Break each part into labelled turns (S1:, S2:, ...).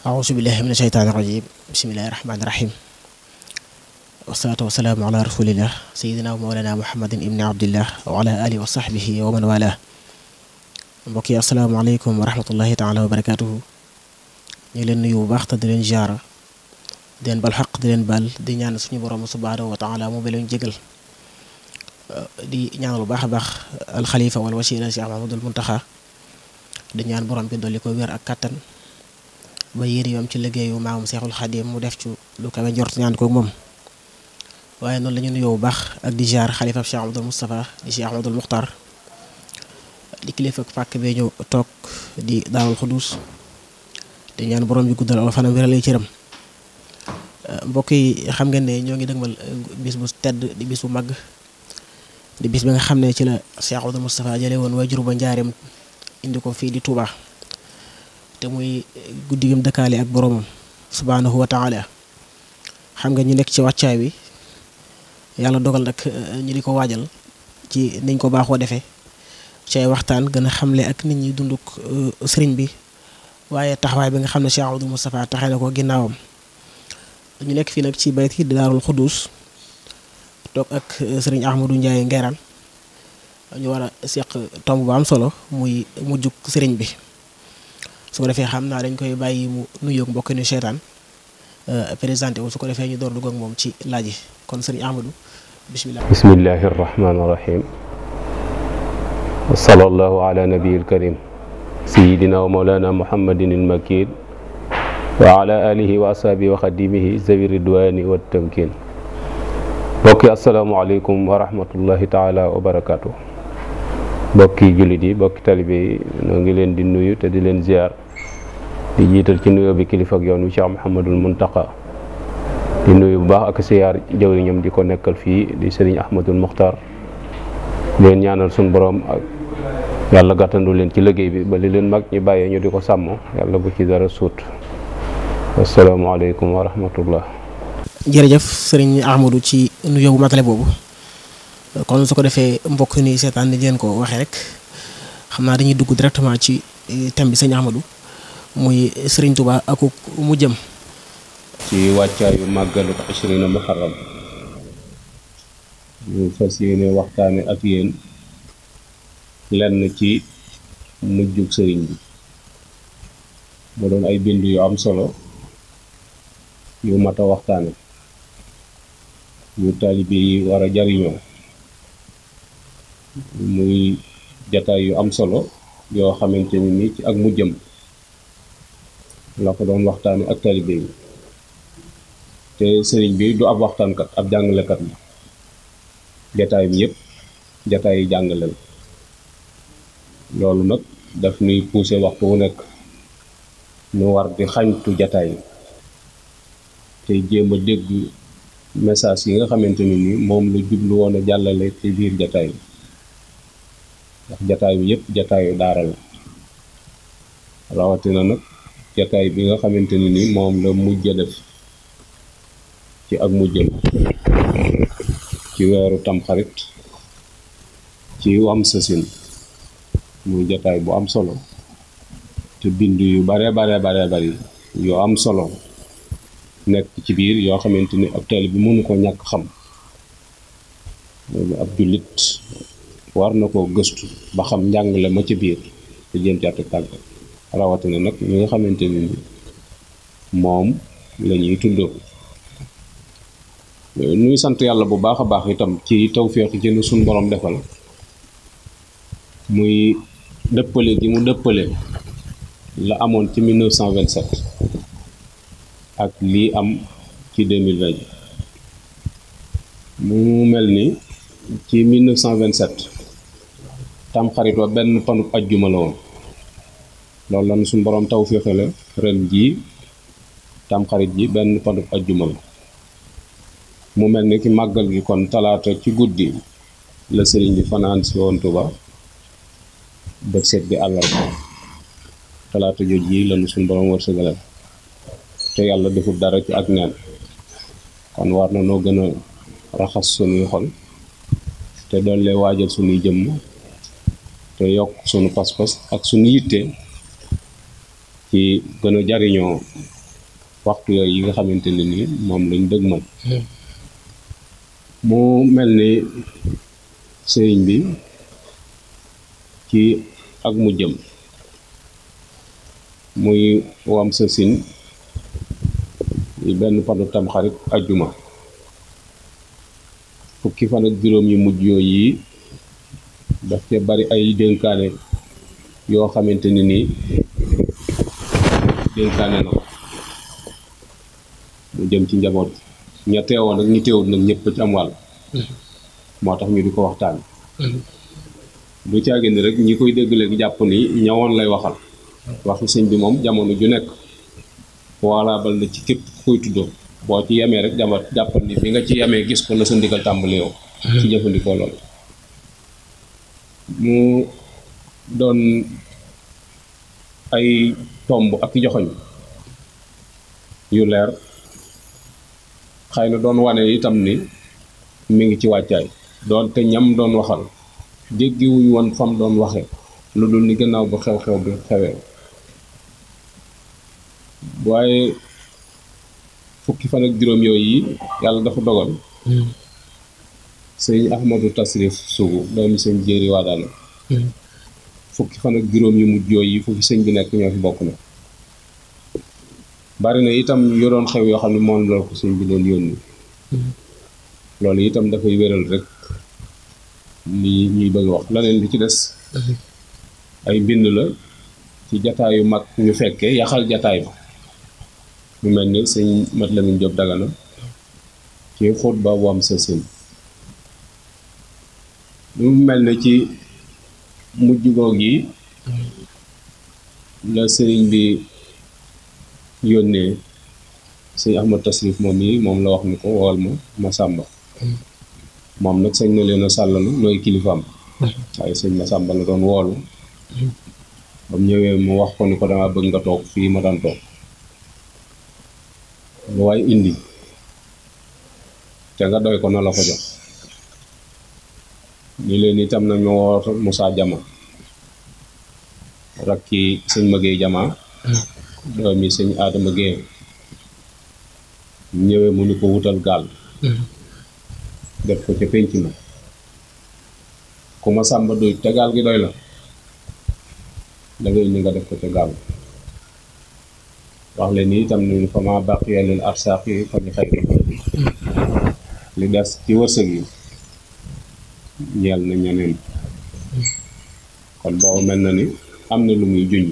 S1: أعوذ بالله من الشيطان الرجيم بسم الله الرحمن الرحيم والصلاة والسلام على رسول الله سيدنا ومولانا محمد ابن عبد الله وعلى آله وصحبه ومن والاه mbokk yi asalaamaaleykum wa rahmatullahi taala wa barakaatuhu ñu leen nuyu bu baax te di leen jaara di leen bal xaq di leen baal di ñaan suñu borom subhaanahu wa taala mu ba leen jégal di ñaanal bu baax a baax alxalifa wal wasila Cheikh Mahamadul Muntaxa di ñaan borom bi dolli ko wér ak kattan ba yéri yoom ci liggéeyu maamam Seexul Xadim mu def ci lu kawe njort ñaan ko moom waaye noonu la ñu nuyoo bu baax ak di jaar xalifa Cheikh Abdoul Moustapha di Cheikh Abdoul Muxtar di kilifa ak pàkk bee ñu toog di Daarul Xuduus di ñaan borom bi guddal aw fanam wéral ay cëram mbokk yi xam ngeen ne ñoo ngi dëgmal bis bu tedd di bis bu mag di bis bi nga xam ne ci la Cheikh Abdoul Moustapha jële woon waajur ba njaareem indi ko fii di Touba te muy guddi gim dëkkaale ak boromam subhaanahu wa taala xam nga ñu nekk ci wàccaay wi yàlla dogal nag ñu di ko waajal ci niñ ko baaxoo defee ci ay waxtaan gën a xamle ak nit ñi dunduk sëriñ bi waaye taxawaay bi nga xam ne Cheikh Abdoul Moustapha taxee na ko ginnaawam ñu nekk fii nag ci bayt yi di Daarul Xuduus toog ak sëriñ Ahmadou Ndiaye Nguerane ñu war a seq tomb bu am solo muy mujjuk sëriñ bi su ko defee xam naa dañ koy bàyyi mu nuyoog mbokk ni seetaan présenté wu su ko defee ñu door dugg ak moom ci laaj yi kon sëriñ Ahmadou bismillah.
S2: bismillahi rahmaani rahim wa sallallahu ala nabiyil karim sayidina wa mawlana muhammadin il makin wa ala alihi wa ashabihi wa xadimihi zawi ridwani wa tamkin mbokki asalaamualeykum wa rahmatullahi taala wa barakatuh mbokki jullit yi mbokki talibe yi noo ngi leen di nuyu te di leen ziar di jiital ci nuyoo bi kilifa ak yoon wi Cheikh Mouhamadul Muntaqa di nuyu bu baax ak ziar jawriñam di ko nekkal fii di Serigne Ahmadul Muxtar leen ñaanal suñu borom ak yàlla gàttandu leen ci liggéey bi ba li leen mag ñi bàyyee ñu di ko sàmm yàlla bu ci dara suut asalaamaaleykum wa rahmatullah.
S1: jërëjëf Serigne Ahmadou ci nuyoo bu matale boobu. kon su ko defee mbokk ni seetaan ni leen ko waxee rek xam naa dañuy dugg directement ci thème bi sëñ Ahmadou muy Serigne Touba ak mu jëm
S2: ci wàccaayu màggalu Ashrina Muharram ñu fas yéene waxtaane ak yéen lenn ci mujjug sëriñ bi mu doon ay bind yu am solo yu mat a waxtaane yu taalibe yi war a jariñoo muy jataay yu am solo yoo xamante ni nii ci ak mujjam la ko doon waxtaane ak taalibe yi te sëriñ bi du ab waxtaankat ab jàngalekat la jataay bi yëpp jataay yi jàngale la loolu nag daf nuy pousser waxtu wu nekk nu war di xañtu jataay yi te jéem a dégg message yi nga xamante ni nii moom la jublu woon a jàllale ci biir jataay bi ndax jataay bi yëpp jataayu daara la rawatina nag jataay bi nga xamante ni ni moom la mujj a def ci ak mujjam ci weeru tamxarit ci wam sasin muy jataay bu am solo te bind yu bare bari yu am solo nekk ci biir yoo xamante ni ab taalibe bi mënu ko ñàkk xam loolu ab jullit war na koo gëstu ba xam njàngale ma ci biir te jéem ci tàgg rawatina nag ñi nga xamante ni moom la ñuy tuddoo ñuy sant yàlla bu baax a baax itam ci tawféex ci nu suñ borom defal muy dëppale gi mu dëppale la amoon ci 1927 ak lii am ci 2020 mu mel ni ci 1927 tamxarit wa benn panub ajjuma la woon loolu lan suñu borom taw féexale ren jii tamxarit ji benn panub ajjuma la mu mel ni ki màggal gi kon talaata ci guddi la sëriñ bi fanaan si woon Tuuba bët seet bi àllarba talaata joj yi lanu suñu borom wërsëgalal te yàlla deful dara ci ak neen kon war na noo gën a raxas sunuy xol te doon lay waajal sunuy jëmm te yokk sunu pas-pas ak sunu yitte ci gën a jariñoo waxtu yooyu yi nga xamante ne nii moom lañ dëgmal mu mel ni sëriñ bi ci ak mu jëm muy wam sa sin benn panu tamxarit ajjuma fukki fan ak juróom yu mujj yooyu yi daf ca bari ay dénkaane yoo xamante ne nii dénkaane na ko mu jëm ci njaboot ña teewoon ak ñi teewul nag ñëpp ci am wàll moo tax ñu di ko waxtaan du caagi ni rek ñi koy dégg léegi jàpp ni ñawoon lay waxal waxi sëñ bi moom jamono ju nekk walaabal na ci képp ku koy tuddoo boo ci yemee rek jàppal ni bi nga ci yemee gis ko la sa ndigal tàmbalee yow ci jëfandikoo lool mu doon ay tomb ak joxoñ yu leer xëy na doon wane itam ni mi ngi ci wàccaay doon te ñam doon waxal jéggiwuñ woon fam doon waxe lu dul ni gannaaw bu xew-xew bi xewee waaye fukki fan ak juróom yooyu yi yàlla dafa dogal sëñ Ahmadou Tasrif Sougou doomi sëñ Jéeri Waadaan fukki fan ak juróom yu mujj yooyu yi fukki sëñ bi nekk ñoo fi bokk na bari na itam yoroon xew yoo xam ne moom la ko sëñ bi doon yónni loolu itam dafay wéral rek li ñuy bëgg wax leneen li ci des ay mbind la ci jataayu mag ñu fekkee yaxal jataay ba mu mel ni sëñ Mat Lamin Jóob Dagana ci xutba bu am sa sëñ mu mel ne ci mujj goog yi la sëriñ bi yónnee sëñ Ahmad Tasrif moom yi moom la wax ni ko wool ma Sàmba moom nag sëñ na leen a sàllalu nooy kilifaam waaye sëñ ma Sàmba la doon woolu ba mu ñëwee mu wax ko ni ko dama bëgg nga toog fii ma daan toog lu waay indi te nga doy ko na la ko jox ñu leen itam nañu woo Moussa Jama rakki sëñ Magey Jama doomi sëñ Adama Gueye ñëwee mu ni ko wutal gaal def ko ca pénc ma ku ma Sàmba doy te gaal gi doy la da ngay ni nga def ko ca gaal wax leen ni itam ni fa ma baqiya lil arsaqi fa li xayri li des ci wërsëg yi ñeel na ñeneen kon boobu mel na ni am na lu muy junj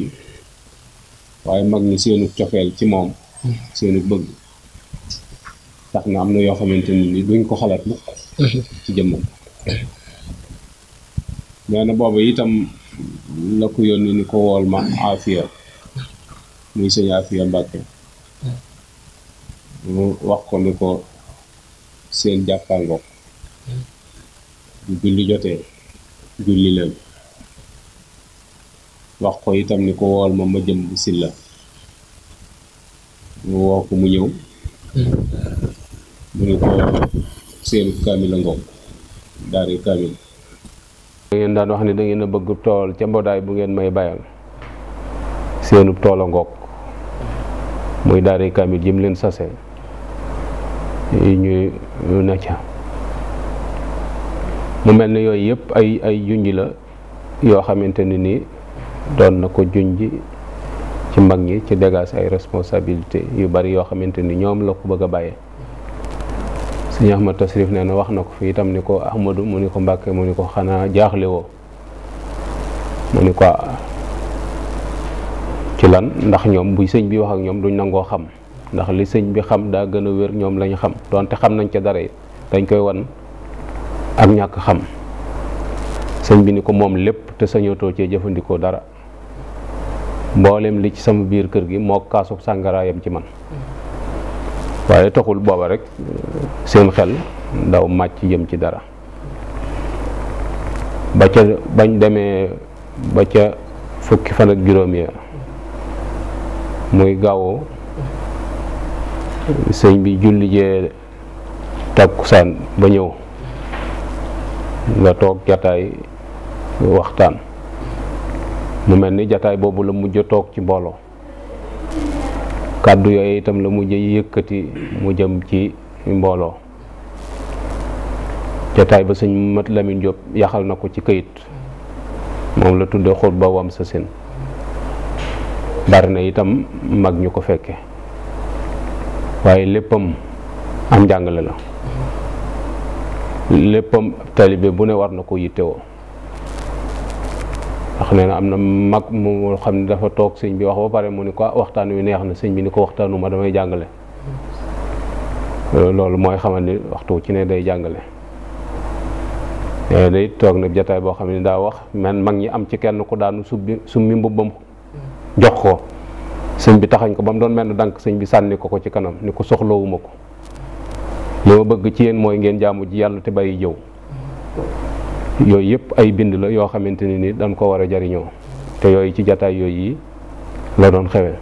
S2: waaye mag ñi seenu cofeel ci moom seenu bëgg tax na am na yoo xamante ni duñ ko xalaat mukk ci jëmmam nee na boobu itam la ko yónni ni ko wool ma Afiya muy sëñ Afiya Mbàkke mu wax ko ni ko seen jàkkaangook bu julli jotee julli leen wax ko itam ni ko wool ma jëm bu silla mu woo ko mu ñëw mu ni ko seen kaamil a ngoog daari kaamil da ngeen daan wax ni da ngeen a bëgg tool ca mboodaay bu ngeen may bayal seenub tool a ngoog muy daari kaamil jëm leen sase ñu ne ca mu mel ne yooyu yëpp ay junj la yoo xamante ne ni doon na ko junj ci mag ñi ci dégage ay responsabilité yu bari yoo xamante ni ñoom la ko bëgg a bàyyee sëñ Ahmad Tasrif nee na wax na ko fi itam ni ko Ahmadu mu ni ko Mbàkke mu ni ko xanaa jaaxle woo mu ni ko ci lan ndax ñoom buy sëñ bi wax ak ñoom duñ nangoo xam ndax li sëñ bi xam daa gën a wér ñoom lañu xam donte xam nañ ca dara it dañ koy wan ak ñàkk xam sëñ bi ni ko moom lépp te sañootoo cee jëfandikoo dara mboolem li ci sama biir kër gi moo kaasub sàngaraayam ci man waaye taxul booba rek seen xel ndaw màcc jëm ci dara ba ca bañ demee ba ca fukki fan ak juróom ya muy gaawu sëñ bi julli jee takkusaan ba ñëw nga toog jataay waxtaan mu mel ni jataay boobu la mujj toog ci mbooloo kàddu yooyu itam la mujj yëkkati mu jëm ci mbooloo. jotaay ba sëñ Mat Lamin Jóob yaxal na ko ci këyit, moom la tudde xutba wam sa seen. bari na itam mag ñu ko fekke, waaye léppam am njàngale la, léppam taalibe bu ne war na ko yittewoo. ndax nee na am na mag mu xam ne dafa toog sëñ bi wax ba pare mu ni ko waxtaan wi neex na, sëñ bi ni ko waxtaanu ma damay jàngale. loolu mooy xamal ni waxtu ci ne day jàngale. day toog nag jataay boo xam ne daa wax man mag ñi am ci kenn ku daanu summi mbubbam jox ko sëñ bi taxañ ko ba mu doon mel ne dank sëñ bi sànni ko ci kanam ni ko soxlawuma ko, li ma bëgg ci yéen mooy ngeen jaamu ji yàlla te bàyyi jëw. yooyu yëpp ay bind la yoo xamante ne ni dañ ko war a jariñoo, te yooyu ci jataay yooyu yi la doon xewe.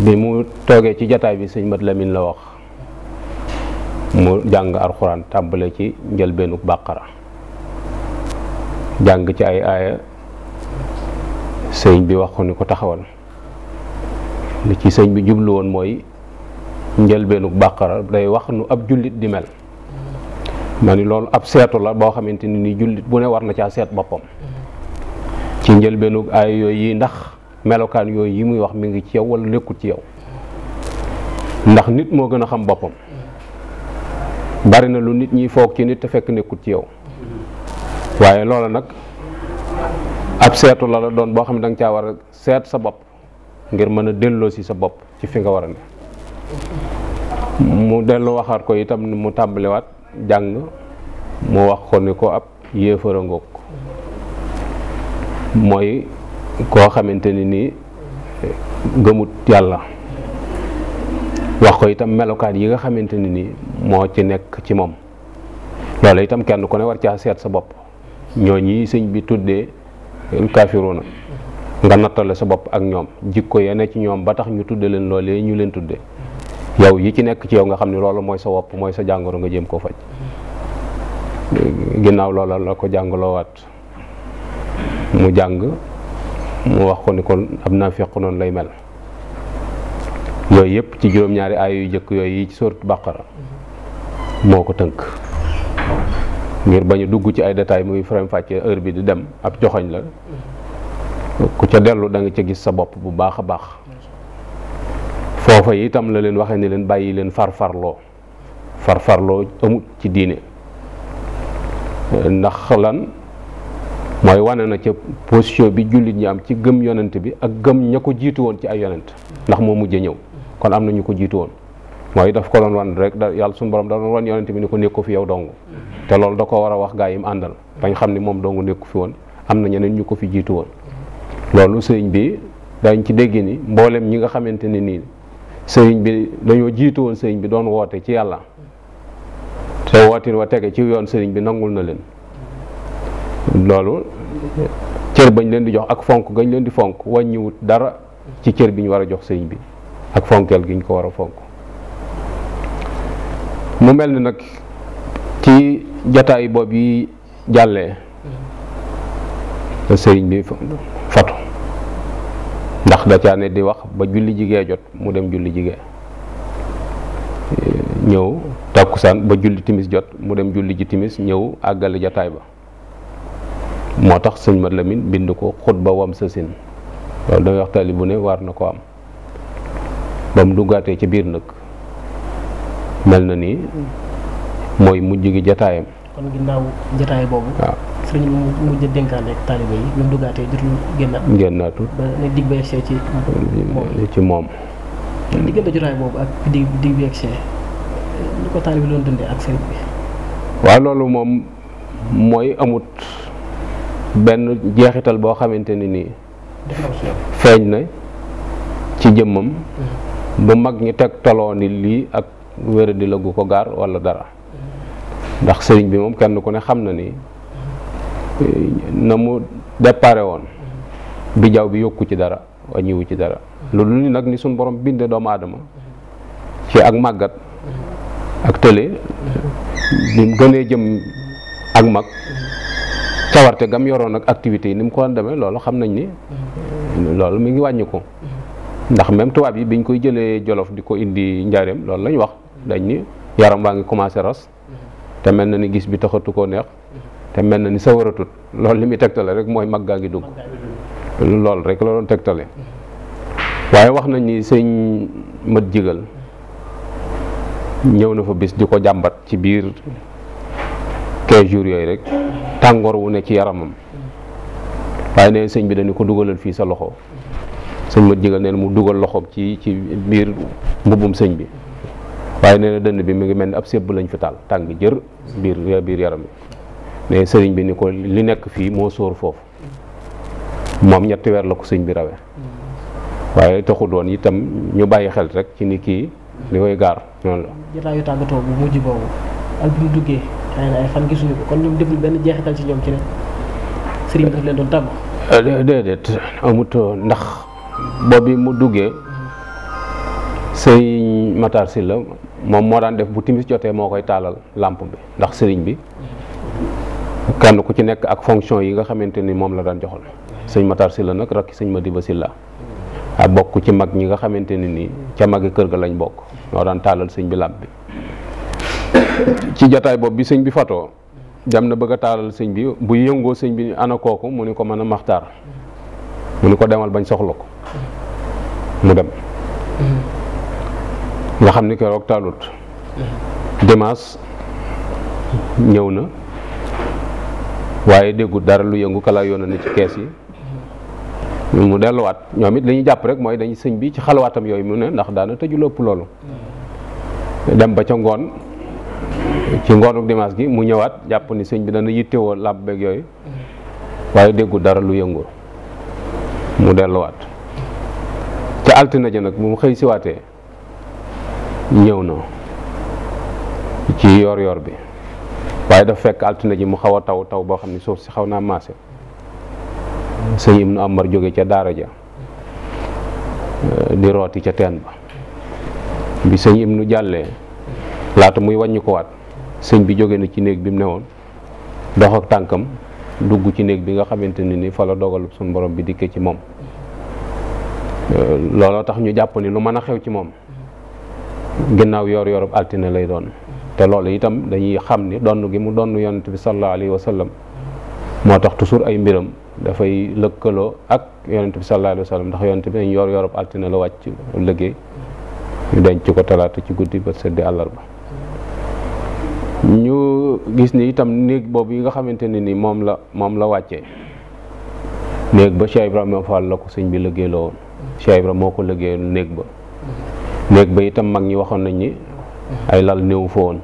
S2: bi mu toogee ci jataay bi sëñ Mat Lamin la wax mu jàng alxuraan tàmbale ci njëlbeenuk bàqara, jàng ci ay aaya. sëñ bi wax ko ni ko taxawal, li ci sëñ bi jublu woon mooy njëlbeenuk bàqara day wax nu ab jullit di mel. ma ni loolu ab seetu la boo xamante ni jullit bu ne war na caa seet boppam ci njëlbeenuk aaya yooyu yi, ndax melokaan yooyu yi muy wax mi ngi ci yow wala nekkul ci yow. ndax nit moo gën a xam boppam, bari na lu nit ñi foog ci nit te fekk nekkul ci yow. waaye loola nag ab seetu la doon boo xam ne da nga caa war a seet sa bopp ngir mën a delloo si sa bopp ci fi nga war a ne. mu dellu waxaat ko itam mu tàmbaliwaat jàng, mu wax ko ni ko ab yéefara ngoog, mooy koo xamante ni nii gëmut yàlla. wax ko itam melokaan yi nga xamante ni nii moo ci nekk ci moom. loolu itam kenn ku ne war caa seet sa bopp. ñooñi sëñ bi tuddee kaafiruuna nga nattale sa bopp ak ñoom, jikko ya ne ci ñoom ba tax ñu tudde leen loolee ñu leen tudde. yow yi ci nekk ci yow nga xam ne loolu mooy sa wopp, mooy sa jàngoro, nga jéem koo faj. ginnaaw loola la ko jàngaloowaat mu jàng, mu wax ko ni kon ab naafiq noonu lay mel. yooyu yëpp ci juróom-ñaari aay yu jëkk yooyu yi ci sourate Baqara moo ko tënk. ngir bañu dugg ci ay détails muy faram fàccee heure bi di dem, ab joxoñ la ku ca dellu da nga ca gis sa bopp bu baax a baax. foofa itam la leen waxee ni leen bàyyi leen farfarloo amut ci diine. ndax lan mooy wane na ca position bi jullit ñi am ci gëm yonent bi ak gëm ña ko jiitu woon ci ay yonent, ndax moo mujjee ñëw, kon am na ñu ko jiitu woon. mooy daf ko doon wan rek yàlla suñu borom da doon wan yonent bi ni ko nekku fi yow dong, te loolu da ko war a wax gaa yi mu àndal bañ xam ni moom dong nekku fi woon, am na ñeneen ñu ko fi jiitu woon. loolu sëriñ bi dañ ci dégg ni mboolem ñi nga xamante ni nii sëriñ bi dañoo jiitu woon sëriñ bi doon woote ci yàlla, te wootin wa tege ci yoon sëriñ bi nangul na leen. loolu cër bañ leen di jox ak fonk gañ leen di fonk wàññiwut dara ci cër bi ñu war a jox sëriñ bi ak fonkeel gi ñu ko war a fonk. mu mel ni nag ci jataay boobu yi jàllee sëriñ bi fatu, ndax da caa ne di wax ba julli jigee jot mu dem julli jigee, ñëw takkusaan ba julli timis jot mu dem julli ji timis, ñëw àggale jataay ba. moo tax sëñ Mat Lamin bind ko xutba wam sa sin. loolu damay wax taali bu ne war na ko am. ba mu duggaatee ci biir nag mel na ni mooy mujj gi jataayam.
S1: kon ginnaaw jataay boobu.
S2: waaw
S1: sëriñ mu mujj dénkaane ak taalibe yi bi mu duggaatee jotul génnaatul ba ne dig ba yegsee
S2: ci moom.
S1: diggante jotaay boobu ak dig bi yegsee lu ko taalibe doon dundee ak sëriñ bi.
S2: waaw loolu moom mooy amut benn jeexital boo xamante ni nii feeñ na ci jëmmam bu mag ñi teg taloo ni lii ak wéradi la gu ko gaar wala dara. ndax sëriñ bi moom kenn ku ne xam na ni na mu déparé woon bi jaww bi yokku ci dara wàññiwu ci dara, loolu ni nag ni suñ borom binde doomu aadama ci ak màggat ak tële bi mu gënee jëm ak mag cawarte gam yoroon ak activités yi ni mu ko daan demee loolu xam nañ ni loolu mi ngi wàññi ko. ndax même tubaab yi biñ koy jëlee Jolof di ko indi Njaareem loolu lañ wax dañ ni yaram waa ngi commencé ras te mel na ni gis bi taxatu koo neex te mel na ni sawaratut loolu li muy tegtale rek mooy mag gaa ngi dugg loolu rek la doon tegtale waaye wax nañ ni sëñ mat jigal ñëw na fa bis di ko jàmbat ci biir 15 jours yooyu rek tàngoor wu ne ci yaramam waaye nee sëñ bi dañu ko dugalal fii sa loxo sëñ mat jigal nee na mu dugal loxoom ci biir mbubbum sëñ bi waaye nee na dënn bi mi ngi mel ni ab sébb lañ fi taal tàng jër biir yaram bi mais sëriñ bi ni ko li nekk fii moo sóor foofu moom 3 weer la ko sëñ bi rawee waaye taxul woon itam ñu bàyyi xel rek ci ni kii li koy gaar noonu la.
S1: jotaayu tàggatoo bu mujj boobu ak bi mu duggee xëy na ay fan gisuñu ko kon ñoom deful benn jeexital ci ñoom ci ne sëriñ bi daf leen doon tàggu.
S2: déedéet amut ndax boobu mu duggee sëriñ Matar Sylla moom moo daan def bu timis jotee moo koy taalal làmp bi ndax sëriñ bi kenn ku ci nekk ak fonction yi nga xamante ni moom la daan joxal sëñ Matar Sylla nag rakki sëñ Madiba Sylla a bokk ci mag ñi nga xamante ni nii ca magi kër ga lañ bokk ñoo daan taalal sëñ bi làmp bi ci jotaay boobu bi sëñ bi fatoo dem na bëgg a taalal sëñ bi bu yëngoo sëñ bi ana kooku mu ni ko mën a maxtaar mu ni ko demal bañ soxla ko mu dem nga xam ni keroog taalut dimanche ñëw na waaye déggut dara lu yëngu kala yoona ni ci kees yi mu delluwaat ñoom it li ñu jàpp rek mooy dañu sëñ bi ci xalawaatam yooyu mu ne ndax daana tëju lépp loolu dem ba ca ngoon ci ngoonu dimanche gi mu ñëwaat jàpp ni sëñ bi dana yittewoo làmp beeg yooyu waaye déggut dara lu yëngu mu delluwaat ca altine ja nag bu mu xëy siwaatee ñëw na ci yor bi waaye dafa fekk altine ji mu xaw a taw boo xam ne suuf si xaw naa maase sëñ Ibnu Amar jóge ca daara ja di rooti ca teen ba bi sëñ Ibnu jàllee laata muy wàññi ko waat sëñ bi jóge na ci néeg bi mu newoon dox ak tànkam dugg ci néeg bi nga xamante ni fa la dogal suñu borom bi dikkee ci moom looloo tax ñu jàpp ni lu mën a xew ci moom ginnaaw yorub altine lay doon te loolu itam dañuy xam ni donn gi mu donn yonent bi sallallahu alayhi wa sallam moo tax toujours ay mbiram dafay lëkkaloo ak yonent bi sallallahu alayhi wa sallam ndax yonent bi dañ yorub altine la wàcc liggéey ñu denc ko talaata ci guddi ba seddi àllarba ñu gis ni itam néeg boobu yi nga xamante ne ni moom la wàccee néeg ba Cheikh Ibrahima Fall la ko sëñ bi liggéey la woon Cheikh Ibrahima moo ko liggéey néeg ba itam mag ñi waxoon nañ ni ay lal néew fa woon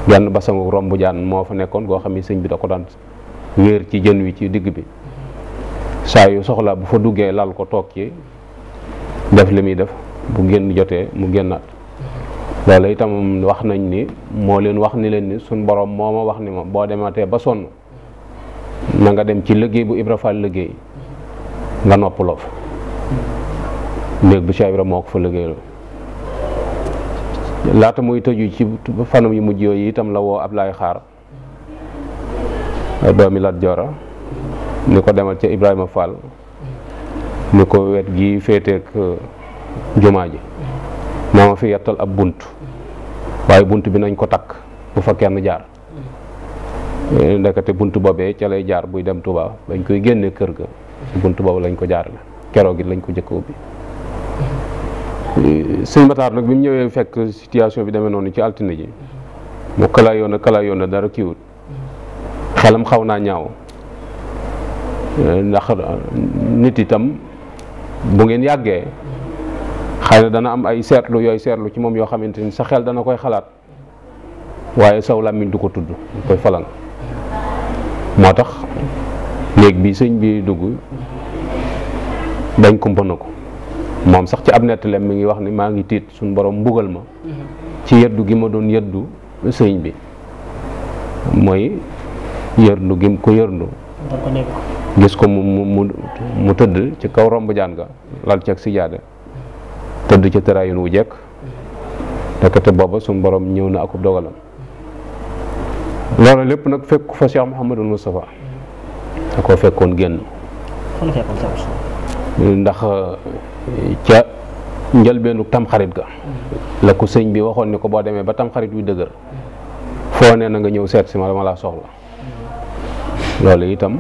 S2: genn basangu romb jaan moo fa nekkoon goo xam ne sëñ bi da ko daan wéer ci jën wi ci digg bi saa yu soxla bu fa duggee lal ko toog ci def li muy def bu génn jotee mu génnaat loolu itam wax nañ ni moo leen wax ni leen ni suñ borom moo ma wax ni ma boo dematee ba sonn na nga dem ci liggéey bu Ibra Fall liggéey nga noppaloo fa néeg bu Cheikh Ibra moo ko fa liggéeyaloo laata muy tëju ci fanam yu mujj yooyu itam la woo Ablaye Xaar doomi Lat Joora ni ko demal ca Ibrahima Fall ni ko wet gi féeteek jumaa ji naa ma fi yettal ab bunt waaye bunt bi nañ ko takk bu fa kenn jaar ndekete bunt boobee ca lay jaar buy dem Touba bañ koy génne kër ga ci bunt boobu lañ ko jaarale keroog it lañ ko jëkk ubbi sëñ Matar nag bi mu ñëwee fekk situation bi demee noonu ci altine ji mu kalaayoon na dara kiiwut xelam xaw naa ñaaw ndax nit itam bu ngeen yàggee xëy na dana am ay seetlu yooyu seetlu ci moom yoo xamante ni sa xel dana koy xalaat waaye saw làmmiñ du ko tudd du koy falan moo tax néeg bi sëñ bi dugg dañ kumpa na ko moom sax ci ab nettaleem mi ngi wax ni maa ngi tiit suñ borom mbugal ma ci yëddu gi ma doon yëddu sëñ bi mooy yërndu gi mu ko yërndu gis ko mu tëdd ci kaw romb jaan ga lal ci ak sijaada tëdd ci tëraayin wu jekk ndekete booba suñ borom ñëw na akub dogalam loolu lépp nag fekk fa Cheikh Mouhamadul Moustapha da koo fekkoon génn ndax ca njëlbeenu tamxarit ga la ko sëñ bi waxoon ni ko boo demee ba tamxarit wi dëgër foo nee na nga ñëw seet si ma dama laa soxla. loolu itam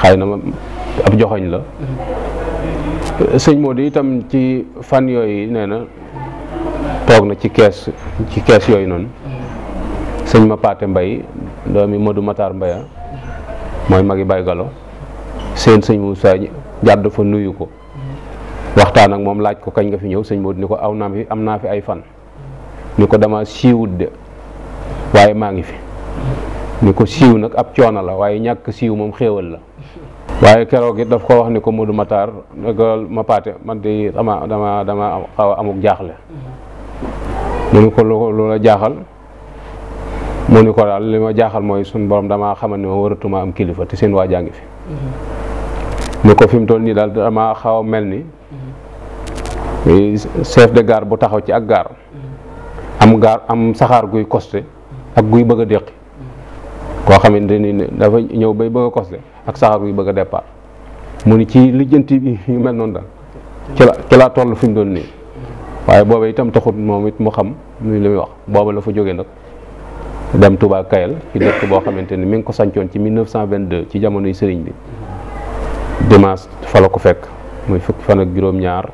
S2: xëy na ab joxoñ la. sëñ Modou itam ci fan yooyu nee na toog na ci kees yooyu noonu sëñ ma paate mbay doomi Modou Matar Mbaya mooy magi Baye Galo seen sëñ Moussa jàdd fa nuyu ko waxtaan ak moom laaj ko kañ nga fi ñëw sëñ Modou ni ko am naa fi ay fan ni ko dama siiwut de waaye maa ngi fi ni ko siiw nag ab coono la waaye ñàkk siiw moom xéewal la. waaye keroog it daf ko wax ni ko Modou Matar ma paate man de dama xaw a amuk jaaxle mu ni ko lu la jaaxal mu ni ko daal li ma jaaxal mooy suñ borom damaa xamal ni ma waratuma am kilifa te seen waajaa ngi fi ni ko fi mu toll nii daal dama xaw a mel ni chef de gare bu taxaw ci ak gaar am saxaar guy costé ak guy bëgg a déqi koo xamante ni dafa ñëw bay bëgg a costé ak saxaar guy bëgg a départ mu ni ci lijjanti bi yu mel noonu daal ci laa toll fi mu doon nii waaye booba itam taxut moom it mu xam muy li muy wax booba la fa jógee nag dem Touba Kayel ci dëkk boo xamante ni mi ngi ko sancoon ci 1922 ci jamonoy sëriñ bi dimanche fa la ko fekk muy fukki fan ak juróom-ñaar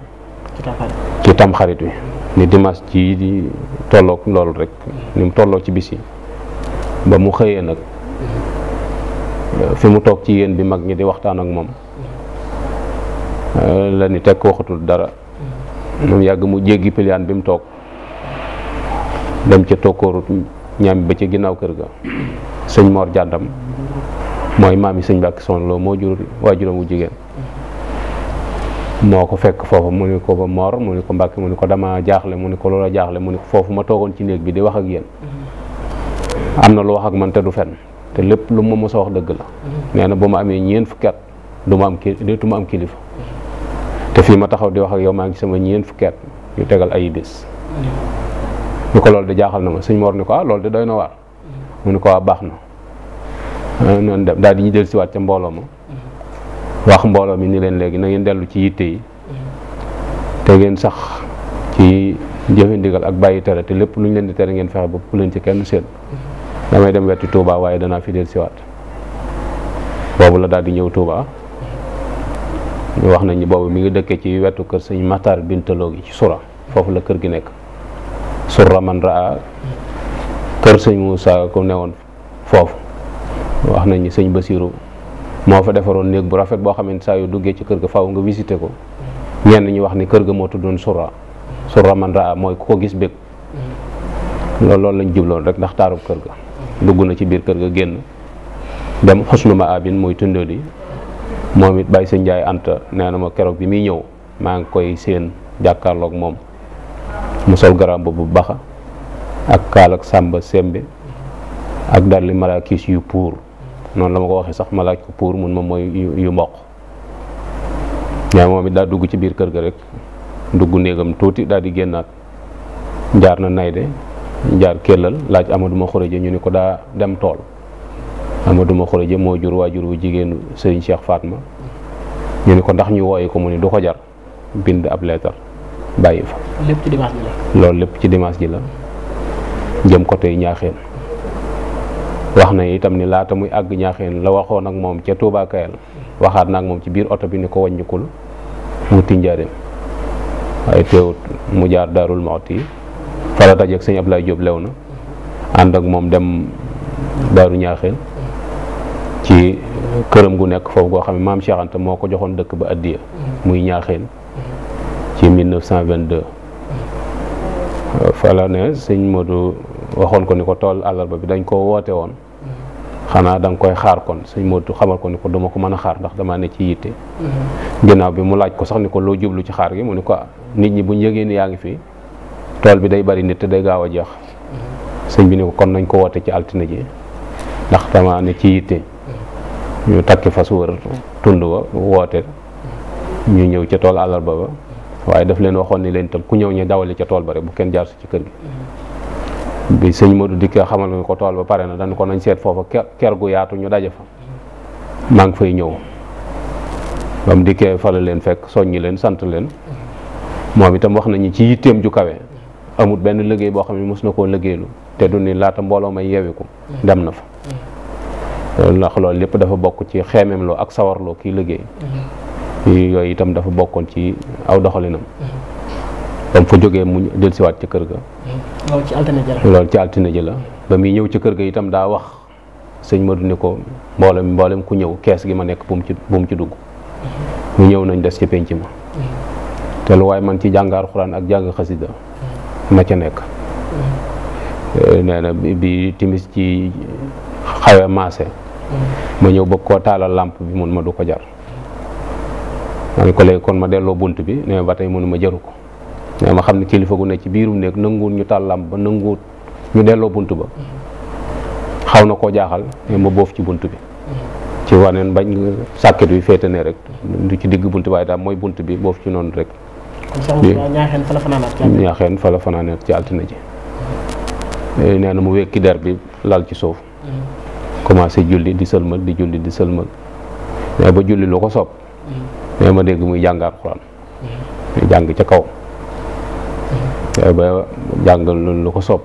S2: ci tamxarit wi ni dimanche ci di tolloog loolu rek ni mu tolloo ci bis yi ba mu xëyee nag fi mu toog ci yéen bi mag ñi di waxtaan ak moom la ni tekk waxatul dara moom yàgg mu jéggi piliyaan bi mu toog dem ca tokkooru ñaam ba ci ginnaaw kër ga sëñ Mor Jàndam mooy maam yi sëñ Mbàkke Soxna Lo moo jur waajuram wu jigéen moo ko fekk foofu mu ni ko ba Mor mu ni ko Mbàkke mu ni ko dama jaaxle mu ni ko loola jaaxle mu ni ko foofu ma toogoon ci néeg bi di wax ak yéen am na lu wax ak man te du fen te lépp lu ma mos a wax dëgg la nee na ba ma amee ñeent fukki at dootuma am kilifa te fii ma taxaw di wax ak yow maa ngi sama ñeent fukki at yu tegal ay bés ni ko loolu de jaaxal na ma sëñ Mor ni ko loolu de doy na waar mu ni ko baax na noonu dem daal di ñu del siwaat ca mbooloo ma wax mbooloo mi ni leen léegi na ngeen dellu ci yitte yi te ngeen sax ci jëfe ndigal ak bàyyi tere te lépp lu ñu leen di tere ngeen fexe ba bu leen ci kenn seen damay dem wetti Touba waaye danaa fi del siwaat boobu la daal di ñëw Touba ñu wax nañu boobu mi ngi dëkkee ci wetu kër sëñ Matar Bintaloo gi ci Sura foofu la kër gi nekk Sura man raa kër sëñ Moussa ko newoon foofu wax nañ ni sëñ Basiru moo fa defaroon néeg bu rafet boo xamante saa yu duggee ci kër ga faaw nga visité ko ñenn ñi wax ni kër ga moo tuddoon Sura man raa mooy ku ko gis bëgg loolu lañ jubloon rek ndax taarub kër ga dugg na ci biir kër ga génn dem xusnu ma abin muy tundóoli moom it bàyyi sëñ Njaay Anta nee na ma keroog bi muy ñëw maa ngi koy seen jàkkaarloog moom mu sol garam bu baxa ak kaal ak sàmba sembe ak dalli malaakis yu puur noonu la ma ko waxee sax ma laaj ko puur mun ma mooy yu mboq ñaa moom it daa dugg ci biir kër ga rek dugg néegam tuuti daal di génnaat jaar na nayde jaar kellal laaj Amadou ma Xuraje ñu ni ko daa dem tool Amadou ma Xuraje moo jur waajur wu jigéenu Sëriñ Cheikh Fatma ñu ni ko ndax ñu wooye ko mu ni du ko jar bind ab leetar bàyyi fa
S1: lépp ci dimanche ji la
S2: loolu lépp ci dimanche ji la jëm côté Ñaaxeen wax na itam ni laata muy àgg Ñaaxeen la waxoon ak moom ca Touba Kayel waxaat na ak moom ci biir oto bi ni ko wàññikul wuti njaareem waaye teewut mu jaar Daarul Muxti fa la dajeek sëñ Ablaye Diop lew na ànd ak moom dem Daaru Ñaaxeen ci këram gu nekk foofu goo xam ne maam Cheikh Anta moo ko joxoon dëkk ba addiya muy Ñaaxeen ci 1922 fa la ne sëñ Modou waxoon ko ni ko tool àllarba bi dañ ko woote woon xanaa da nga koy xaar kon sëñ Modou xamal ko ni ko duma ko mën a xaar ndax damaa ne ci yitte ginnaaw bi mu laaj ko sax ni ko loo jublu ci xaar gi mu ni ko nit ñi buñ yëgee ni yaa ngi fii tool bi day bari nit te day gaaw a jeex sëñ bi ni ko kon nañ ko woote ci altine ji ndax damaa ne ci yitte ñu takki fas wër tund wa woote ñu ñëw ca tool àllarba ba waaye daf leen waxoon ni leen itam ku ñëw ñu dawali ca tool ba rek bu kenn jaar si ci kër gi bi sëñ Modou dikkee xamal nga ko tool ba pare na dañ ko nañ seet foofa ker gu yaatu ñu daje fa maa ngi fay ñëw ba mu dikkee fa la leen fekk soññi leen sant leen moom itam wax nañu ci yitteem ju kawe amul benn liggéey boo xam ne mos na koo liggéeylu te du ni laata mbooloo may yewiku dem na fa ndax loolu lépp dafa bokk ci xeemeemloo ak sawarloo kii liggéey yooyu itam dafa bokkoon ci aw doxalinam ba mu fa jógee mu dellusiwaat ci kër ga loolu ci altine ji la ba muy ñëw ci kër ga itam daa wax sëñ Modou ni ko mboolem ku ñëw kees gi ma nekk bu mu ci dugg mu ñëw nañ des ci penc ma te lu waaye man ci jàng alxuraan ak jàng xasida na ca nekk nee na bi timis ci xawe maase ma ñëw bëgg koo taalal làmp bi mun ma du ko jar ma ne ko léegi kon ma delloo bunt bi nee ba tey mënu ma jaru ko nee ma xam ne kilifa gu ne ci biirum néeg nanguwut ñu taal làmp ba nanguwut ñu delloo bunt ba xaw na koo jaaxal mais ma boof ci bunt bi ci waneen bañ sàkket bi féete ne rek du ci digg bunt waaye daal mooy bunt bi boof ci noonu rek ñaaxeen fa la fanaanaat ci altine ji nee na mu wekki der bi lal ci suuf commencé julli di sëlmal di julli di sëlmal mais ba julli lu ko soob mais ma dégg muy jàng alxuraan muy jàng ca kaw ba jàng lu ko soob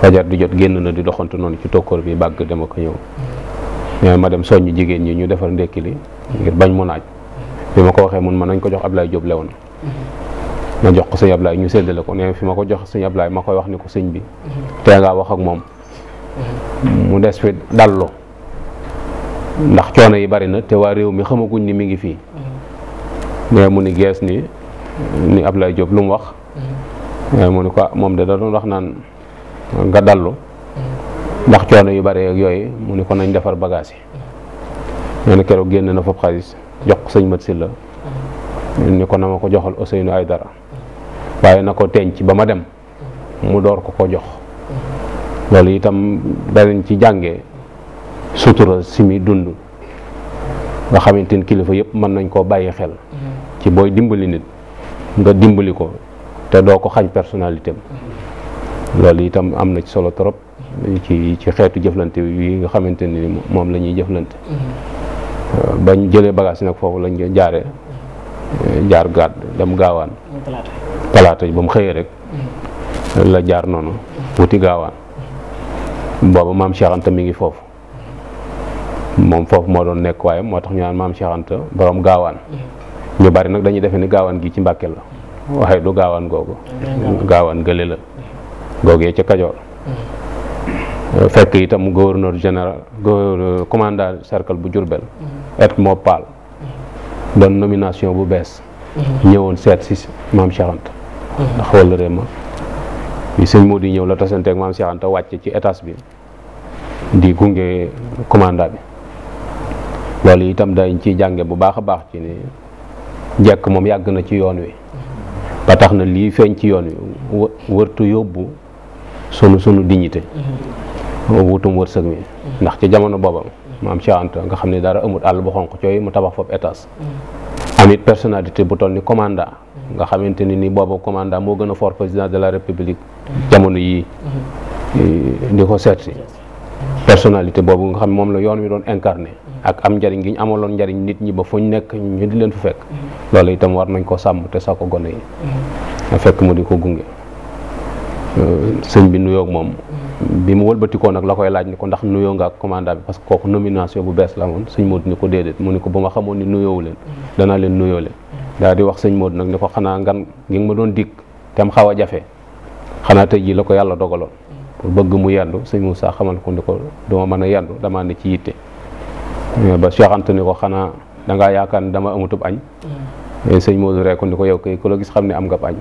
S2: fajar di jot génn na di doxantu noonu ci tokkoor bi bàgg dama ko ñëw mais ma dem soññ jigéen ñi ñu defar ndekki li ngir bañ mu naaj bi ma ko waxee mun ma nañ ko jox Ablaye Diop lewoon ma jox ko sëñ Ablaye ñu séddale ko ne fi ma ko jox sëñ Ablaye ma koy wax ni ko sëñ bi tee ngaa wax ak moom mu des fi dallu ndax coono yi bari na te waa réew mi xamaguñ ni mi ngi fii mais mu ni gees ni Ablaye Diop lu mu wax mu ni ko moom de da doon wax naan nga dallu ndax coono yu bari ak yooyu mu ni ko nañ defar bagage yi nee na keroog génn na foofu xaalis jox ko sëñ Mat Silla ni ko na ma ko joxal Ousseynou Aïdara waaye na ko tenc ba ma dem mu door ko jox loolu itam danañ ci jàngee sutura simi dund nga xamante ni kilifa yëpp mën nañ koo bàyyi xel ci booy dimbali nit nga dimbali ko te doo ko xañ personnalité am loolu itam am na ci solo trop ci xeetu jëflante yi nga xamante ni moom la ñuy jëflante bañ jëlee bagage nag foofu lañ jaaree jaar gàdd dem gaawaan talaata ba mu xëyee rek la jaar noonu wuti gaawaan booba maam Cheikh Anta mi ngi foofu moom foofu moo doon nekk waaye moo tax ñu naan maam Cheikh Anta borom gaawaan ñu bari nag dañuy defe ni gaawaan gi ci Mbàkke la waaye du gaawaan googu gaawaan gële la googee ca Kajoor fekk itam gouverneur général commandant cercle bu Diourbel et moo paal doon nomination bu bees ñëwoon seet si maam Cheikh Anta ndax wala réew ma bi sëñ Modou ñëw la tasanteeg maam Cheikh Anta wàcc ci étage bi di gunge commandant bi loolu itam dañ ciy jànge bu baax a baax ci ni jekk moom yàgg na ci yoon wi ba tax na lii feeñ ci yoon wi wërtu yóbbu sunu dignité wutum wërsëg mi ndax ci jamono booba maam Cheikh Anta nga xam ne dara amut àll bu xonq cooy mu tabax foofu étage amit personnalité bu toll ni commandant nga xamante ni booba commandant moo gën a fort président de la république jamono yii di ko seet si personnalité boobu nga xam moom la yoon wi doon incarné ak am njariñ gi ñu amaloon njariñ nit ñi ba fu ñu nekk ñu di leen fu fekk loolu itam war nañ ko sàmm te sa ko gone yi a fekk mu di ko gunge sëñ bi nuyoo ak moom bi mu wëlbatikoo nag la koy laaj ni ko ndax nuyoo nga ak commandant bi parce que kooku nomination bu bees la woon sëñ Modou ni ko déedéet mu ni ko bu ma xamoon ni nuyoowu leen danaa leen nuyoo leen daal di wax sëñ Modou nag ni ko xanaa ngan ngi ma doon dikk te am xaw a jafe xanaa tey jii la ko yàlla dogaloon pour bëgg mu yendu sëñ Moussa xamal ko ni ko duma mën a yendu damaa ne ci yitte ba Cheikh Anta ni ko xanaa dangaa yaakaar ne dama amutub añ sëñ Modou rek ko ni ko yow kay ku la gis xam ne am nga añ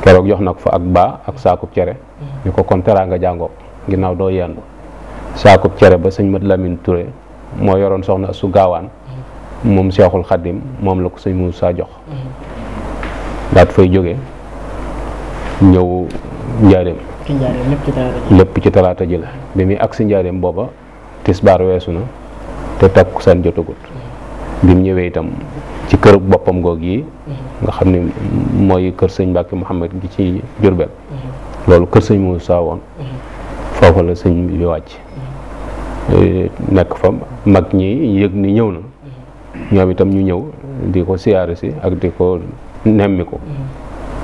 S2: keroog jox na ko fa ak baa ak saakub cere ni ko kon teraa nga jàngoo ginnaaw doo yendu saakub cere ba sëñ Mat Lamine Touré moo yoroon soxna su gaawaan moom Seexul Xaddim moom la ko sëñ Moussa jox daat fay jóge ñëw njaareem lépp ci talaata ji la bi muy agsi njaareem booba tisbaar weesu na te takkusaan jotagut bi mu ñëwee itam ci kër boppam goog yi nga xam ne mooy kër sëñ Mbàkke Mouhamed gi ci Jurbel loolu kër sëñ Moussa woon foofu la sëñ bi wàcc nekk fa mag ñi yëg ni ñëw na ñoom itam ñu ñëw di ko siyaare si ak di ko nemmi ko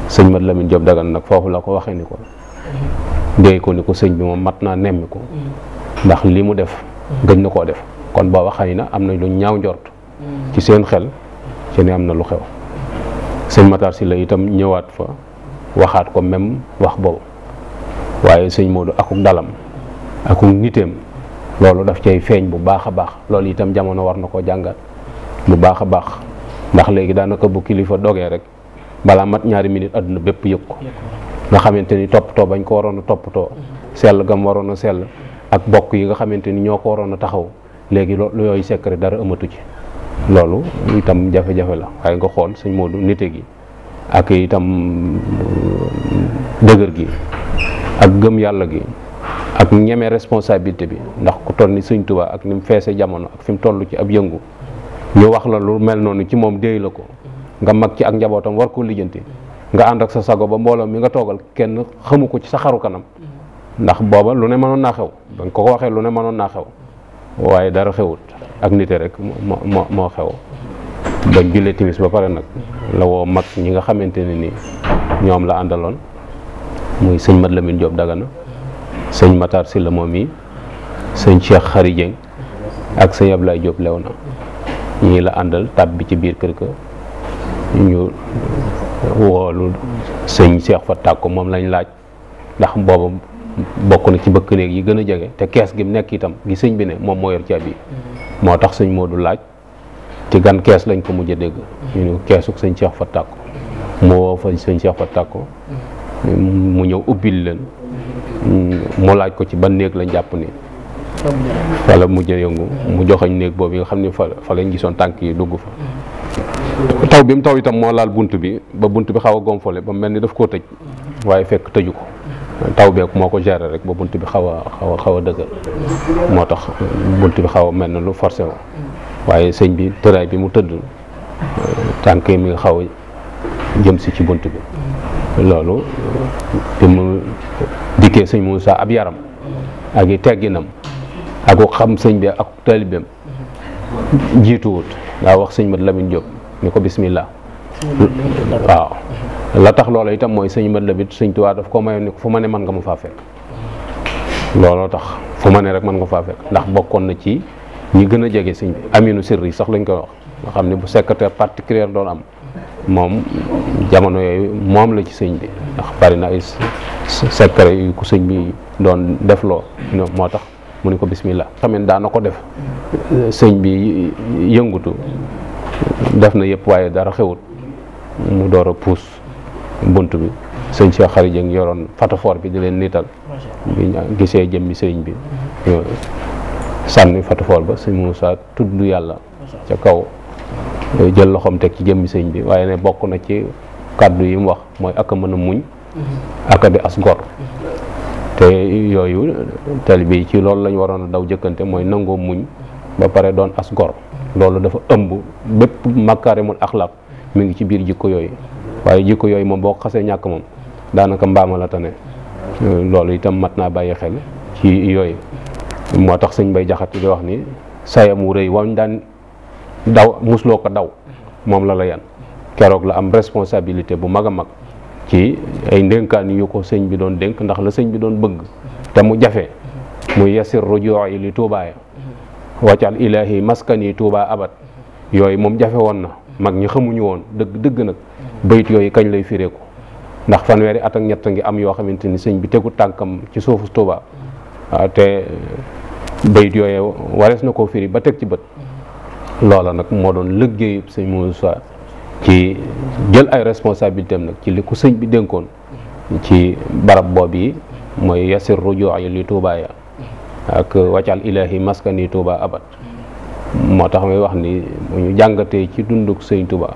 S2: sëñ Mat Lamin Jóob Dagana nag foofu la ko waxee ni ko déy ko ni ko sëñ bi moom mat naa nemmi ko ndax li mu def gëj na koo def kon booba xëy na am na lu ñaaw njort ci seen xel ci ne am na lu xew sëñ Matar Sylla itam ñëwaat fa waxaat ko même wax boobu waaye sëñ Modou akuk dalam akuk niteem loolu daf cay feeñ bu baax a baax loolu itam jamono war na koo jàngat bu baax a baax ndax léegi daanaka bu kilifa dogee rek balaa mat ñaari minute àdduna bépp yëg ko nga xamante ni toppatoo bañ ko waroon a toppatoo sell gam waroon a sell ak bokk yi nga xamante ni ñoo ko waroon a taxaw léegi loolu yooyu secret dara ëmmatu ci loolu itam jafe-jafe la waaye nga xool sëñ Modou nite gi ak itam dëgër gi ak gëm yàlla gi ak ñeme responsabilité bi ndax ku toll ni sëñ Tuubaa ak ni mu feese jamono ak fi mu toll ci ab yëngu ñu wax la lu mel noonu ci moom déy la ko nga mag ci ak njabootam war ko lijjanti nga ànd ak sa sago ba mbooloo mi nga toogal kenn xamu ko ci sa xaru kanam ndax booba lu ne mënoon naa xew ba nga ko waxee lu ne mënoon naa xew waaye dara xewut ak nite rek moo xew bañ jullee timis ba pare nag la woo mag ñi nga xamante ne ni ñoom la àndaloon muy sëñ Mat Lamin Jóob Dagana sëñ Matar Sylla moom yi sëñ Cheikh Khary Dieng ak sëñ Ablaye Diop Léona ñii la àndal tab bi ci biir kër ga ñu woolu sëñ Cheikh Fa Tàkko moom lañ laaj ndax booba bokk na ci bëkk néeg yi gën a jege te kees gi mu nekk itam gi sëñ bi ne moom moo yor caabi moo tax sëñ Modou laaj ci gan kees lañ ko mujj a dégg ñu ne keesuk sëñ Cheikh Fa Tàkko mu woo fa sëñ Cheikh Fa Tàkko mu ñëw ubbil leen mu laaj ko ci ban néeg lañ jàpp ni fa la mujj a yëngu mu joxañ néeg boobu yi nga xam ne fa lañ gisoon tànk yi dugg fa taw bi mu taw itam moo laal bunt bi ba bunt bi xaw a gonflé ba mel ni daf koo tëj waaye fekk tëju ko taw beeku moo ko géré rek ba bunt bi xaw a dëgër moo tax bunt bi xaw a mel na lu forcé wo waaye sëñ bi tëraay bi mu tëdd tànk yi mi nga xaw a jëm si ci bunt bi loolu bi mu dikkee sëñ Moussa ab yaram ak i tegginam ak xam sëñ bi ak taalibeem jiituwut daa wax sëñ Mat Lamin Jóob ni ko bismillah waaw la tax loola itam mooy sëñ Mat Lamin sëñ Tuubaa daf ko mayoon ni ko fu ma ne mën nga mu faa fekk looloo tax fu ma ne rek mën nga faa fekk ndax bokkoon na ci ñi gën a jege sëñ bi aminu sirri sax lañ koy wax nga xam ne bu secrétaire particulier doon am moom jamono yooyu moom la ci sëñ bi ndax bari na ay secret yu ku sëñ bi doon def loo moo tax mu ni ko bismillah xamee daana ko def sëñ bi yëngutu def na yëpp waaye dara xewut mu door a puus bunt bi sëñ Cheikh Khary Dieng yoroon fatafoor bi di leen niital bi gisee jëmmi sëñ bi sànni fatafoor ba sëñ Moussa tudd yàlla ca kaw jël loxoom teg ci jëmmi sëñ bi waaye ne bokk na ci kàddu yi mu wax mooy ak a mën a muñ ak a di as gor te yooyu taalibe yi ci loolu lañ waroon a daw jëkkante mooy nangoo muñ ba pare doon as gor loolu dafa ëmb bépp makaarimul axlaaq mi ngi ci biir jikko yooyu waaye jikko yooyu moom boo ko xasee ñàkk moom daanaka mbaama la tane loolu itam mat naa bàyyi xel ci yooyu moo tax sëñ Bay Jaxate di wax ni sayam wu rëy wañ daan daw musloo ko daw moom la yan keroog la am responsabilité bu mag a mag ci ay ndénkaan yu ko sëñ bi doon dénk ndax la sëñ bi doon bëgg te mu jafe muy yasir rujuu li tuubaaya waccal ilaahi maskani tuubaa abat yooyu moom jafe woon na mag ñi xamuñu woon dëgg nag bayit yooyu kañ lay fireeku ndax fanweeri at ak ñett ngi am yoo xamante ni sëñ bi tegu tànkam ci suufu Tuubaa te bayit yooyu warees na koo firi ba teg ci bët loola nag moo doon liggéeyu sëñ Moussa ci jël ay responsabilité am nag ci li ko sëñ bi dénkoon ci barab boobu yi mooy yasir rujuu li tuubaaya ak waccal ilaahi maskani Tuubaa abat moo tax may wax ni bu ñu jàngatee ci dunduk sëñ Tuubaa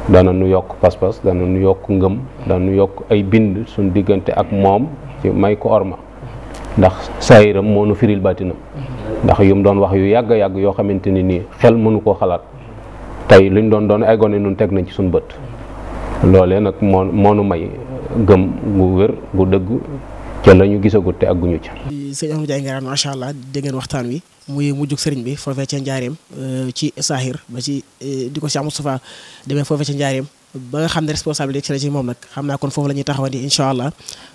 S2: dana nu yokk pas-pas dana nu yokk ngëm dana nu yokk ay bind suñ diggante ak moom ci may ko orma ndax saayiram moo nu firil baatinam ndax yu mu doon wax yu yàgg yoo xamante ni nii xel mënu koo xalaat tey luñ doon ay gone nun teg nañ ci suñ bët loolee nag moo nu may gëm gu wér gu dëgg ca la ñu gisagut te àgguñu ca
S1: sëñ Ahmadou Ndiaye Nguerane macha allah dégg ngeen waxtaan wi muy mujjug sëriñ bi foofee ca njaareem ci Sahir ba ci di ko Cheikh Moustapha demee foofee ca njaareem ba nga xam ne responsabilité ci la ci moom nag xam naa kon foofu la ñuy taxawandi incha allah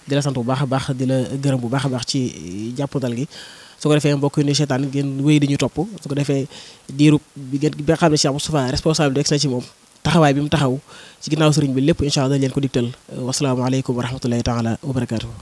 S1: di la sant bu baax a baax di la gërëm bu baax a baax ci jàppandal gi su ko defee mbokk yi ni seetaan ngeen wéy di ñu topp su ko defee diirub bi nga xam ne Cheikh Moustapha responsabilité ci la ci moom taxawaay bi mu taxaw ci ginnaaw sëriñ bi lépp incha allah dañ leen ko digtal wasalaamaaleykum wa rahmatullahi taala wa barakaatuhu